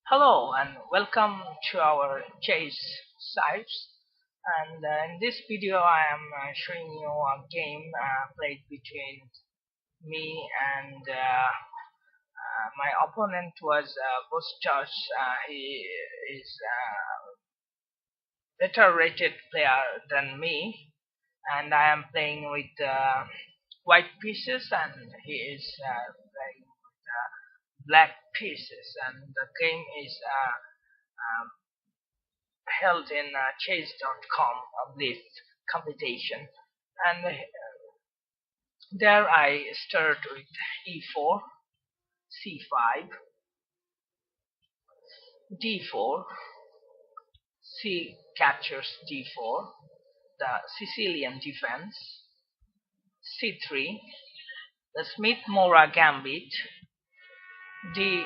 Hello and welcome to our chase sites. And in this video, I am showing you a game played between me and my opponent was Bustos. He is a better rated player than me, and I am playing with white pieces, and he is playing with black pieces. And the game is um, held in chase.com of this competition, and there I start with e4, c5, d4, c captures d4, the Sicilian defense, c3, the Smith-Morra gambit, d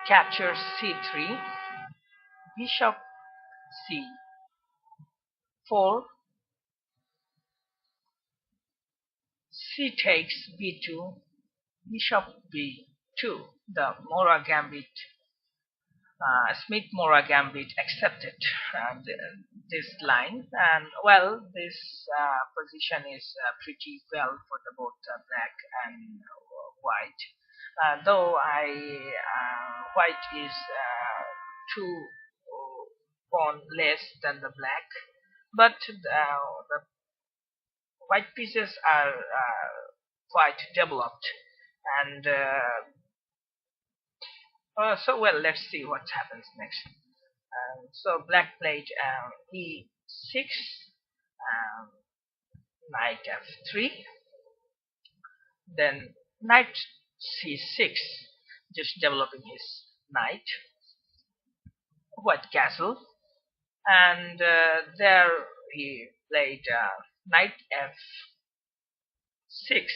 captures c3, bishop c4, c takes b2, bishop b2, the Morra gambit, Smith-Morra gambit accepted this line, and well, this position is pretty well for the both black and white. Though white is two pawn less than the black, but the white pieces are quite developed, and so well, let's see what happens next. So black played e6, um, knight f3, then knight c6, just developing his knight, white castle, and there he played knight f6,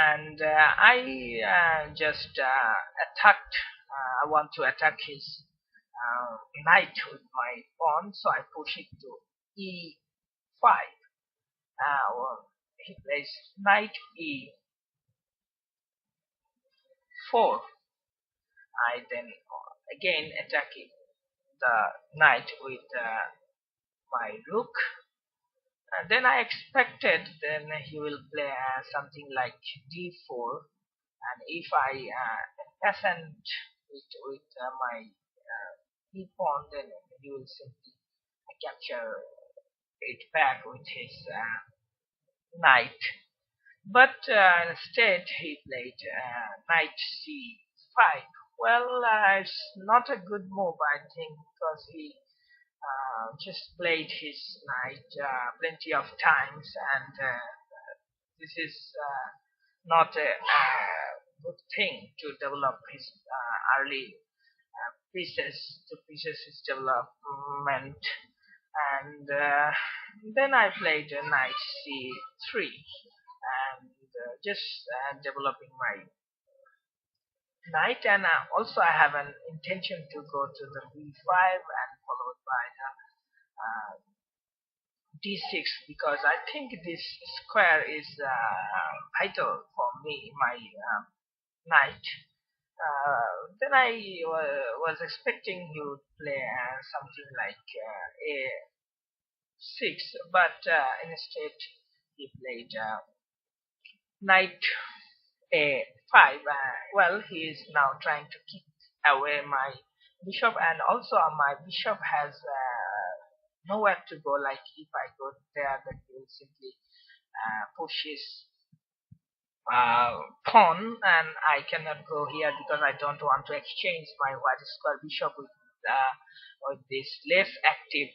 and I just attacked. I want to attack his knight with my pawn, so I push it to e5. Well, he plays knight e4. I then again attacking the knight with my rook. And then I expected then he will play something like d4, and if I peasant it with my e pawn, then he will simply capture it back with his knight. But instead he played knight c5. Well, it's not a good move, I think, because he just played his knight plenty of times, and this is not a good thing to develop his early pieces to pieces his development. And then I played knight c3, and just developing my knight, and also I have an intention to go to the b5 and followed by the uh, d6, because I think this square is vital for me, my knight. Then I was expecting he would play something like a6, but instead he played knight a5. Well, he is now trying to kick away my bishop, and also my bishop has nowhere to go. Like if I go there, then he will simply push his pawn, and I cannot go here because I don't want to exchange my white square bishop with this less active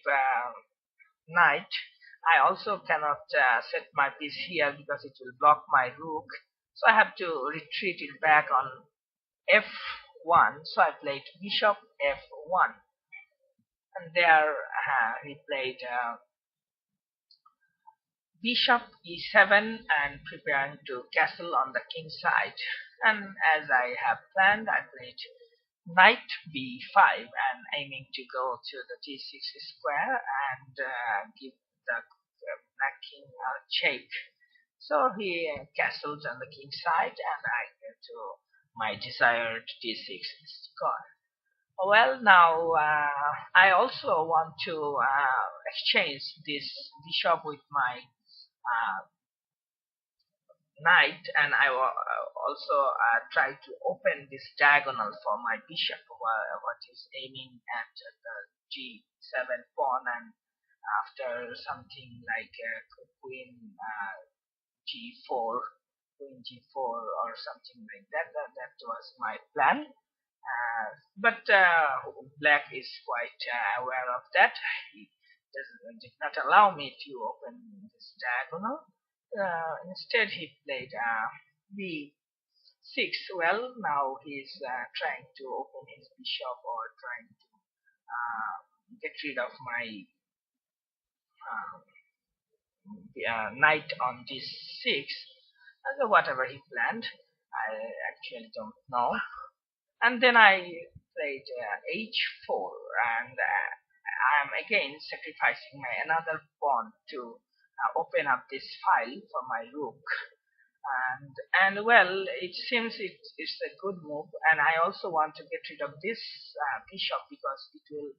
knight. I also cannot set my piece here because it will block my rook, so I have to retreat it back on f1. So I played bishop f1, and there he played bishop e7 and preparing to castle on the king side. And as I have planned, I played knight b5 and aiming to go to the g6 square and give the black king a check. So he castled on the king side, and I get to my desired d6 square. Well, now I also want to exchange this bishop with my knight, and I will also try to open this diagonal for my bishop, what is aiming at the g7 pawn, and after something like queen g4, queen g4 or something like that. That was my plan. But Black is quite aware of that. He did not allow me to open this diagonal. Instead, he played b6. Well, now he's trying to open his bishop, or trying to get rid of my knight on d6. So whatever he planned, I actually don't know. And then I played h4, and I am again sacrificing my another pawn to open up this file for my rook. And well, it seems it's a good move, and I also want to get rid of this bishop, because it will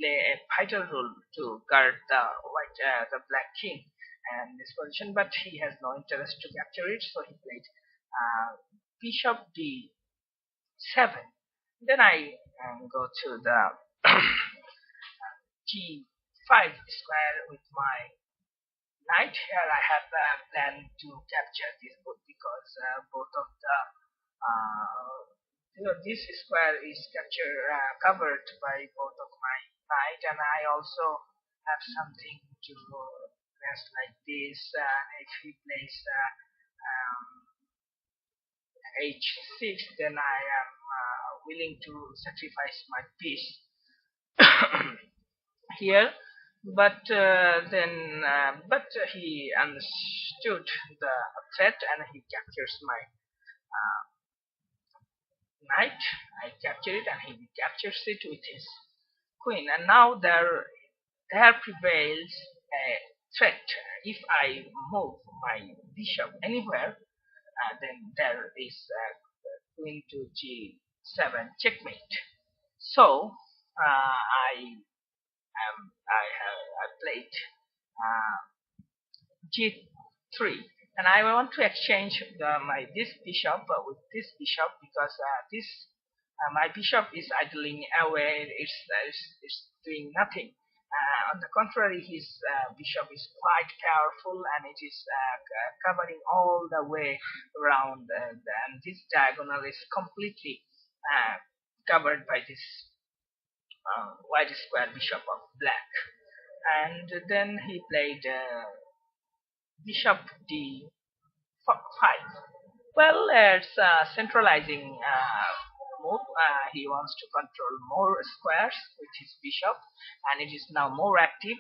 play a vital role to guard the black king and this position. But he has no interest to capture it, so he played bishop d7. Then I go to the g5 square with my knight. Here I have planned to capture this book, because both of this square is covered by both of my knight, and I also have something to rest like this. If he plays um, h6, then I am willing to sacrifice my piece here. But but he understood the threat, and he captures my knight. I capture it, and he captures it with his queen. And now there prevails a threat. If I move my bishop anywhere, then there is queen to g7 checkmate. So I played g3, and I want to exchange this bishop with this bishop, because this my bishop is idling away. It's doing nothing. On the contrary, his bishop is quite powerful, and it is covering all the way around, and this diagonal is completely covered by this white square bishop of black. And then he played bishop d5. Well, it's a centralizing move. He wants to control more squares with his bishop, and it is now more active.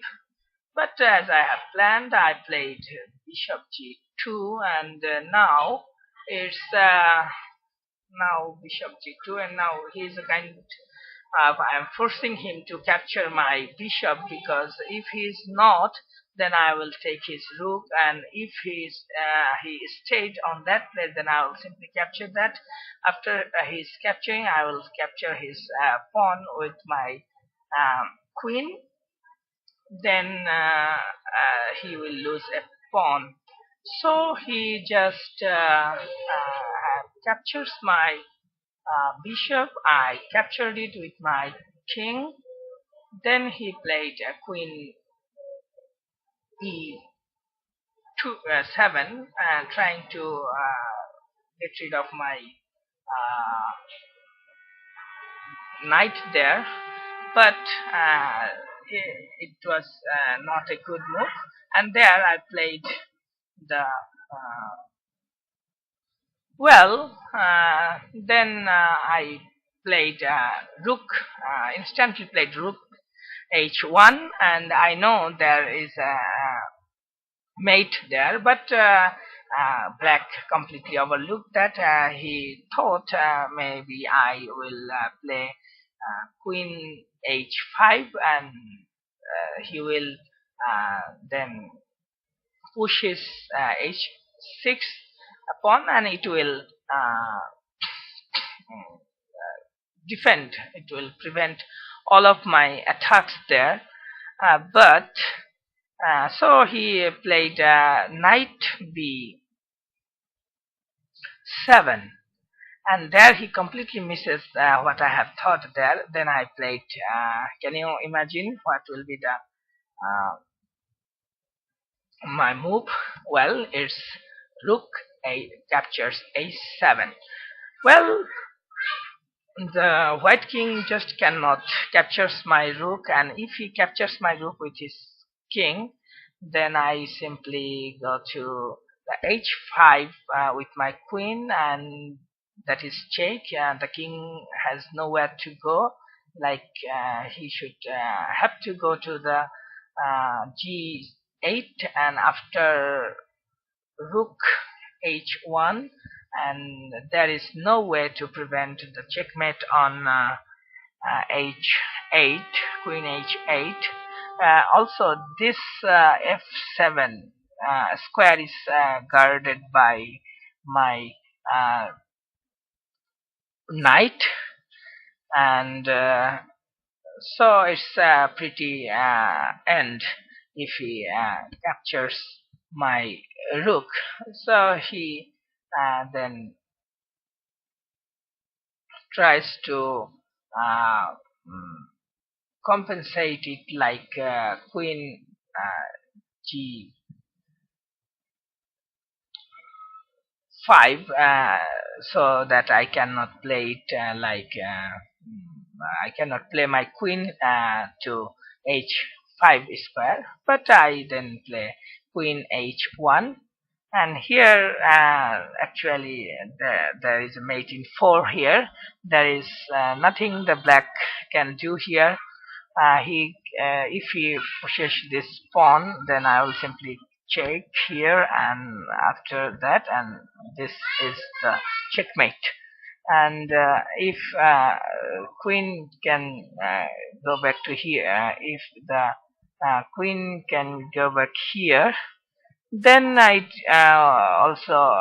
But as I have planned, I played bishop g2, and now it's now bishop g2, and now he's a kind of, I am forcing him to capture my bishop, because if he is not, then I will take his rook, and if he stayed on that place, then I will simply capture that. After his capturing, I will capture his pawn with my queen. Then he will lose a pawn. So he just captures my bishop. I captured it with my king. Then he played queen e7, trying to get rid of my knight there. But it was not a good move, and there I played the then I played rook, instantly played rook h1, and I know there is a mate there, but black completely overlooked that. He thought maybe I will play queen h5, and he will then push his h6 pawn, and it will defend, it will prevent all of my attacks there. But so he played knight b7, and there he completely misses what I have thought there. Then I played, can you imagine what will be the my move? Well, it's rook a captures a7. Well, the white king just cannot captures my rook, and if he captures my rook with his king, then I simply go to the h5 with my queen, and that is check. The king has nowhere to go, like he should have to go to the g8, and after rook h1, and there is no way to prevent the checkmate on h8, queen h8. Also this f7 square is guarded by my uh, knight, and so it's a pretty end if he captures my rook. So he then tries to uh, mm, compensate it like queen g5, so that I cannot play it I cannot play my queen to h5 square, but I then play queen h1. And here actually there is a mate in 4 here. There is nothing the black can do here. If he pushes this pawn, then I will simply check here, and after that, and this is the checkmate. And if queen can go back to here, if the queen can go back here, then it also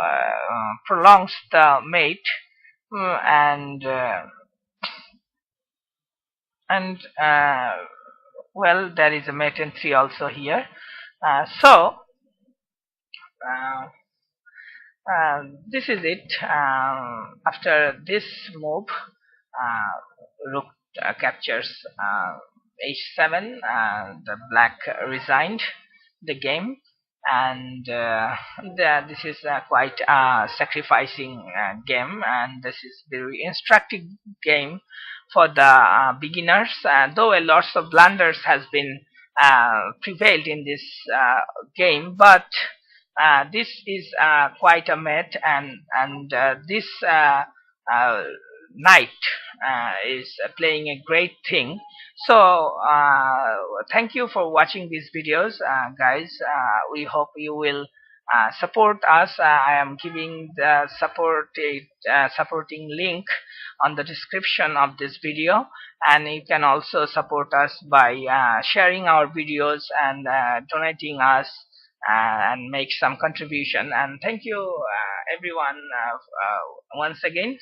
prolongs the mate. And well, there is a mate in 3 also here. So uh, this is it. After this move, rook captures h7. The black resigned the game, and this is quite a sacrificing game, and this is very instructive game for the beginners. Though a lots of blunders has been prevailed in this game, but this is quite a met, and this knight is playing a great thing. So thank you for watching these videos, guys. We hope you will support us. I am giving the supporting link on the description of this video, and you can also support us by sharing our videos and donating us and make some contribution. And thank you everyone once again.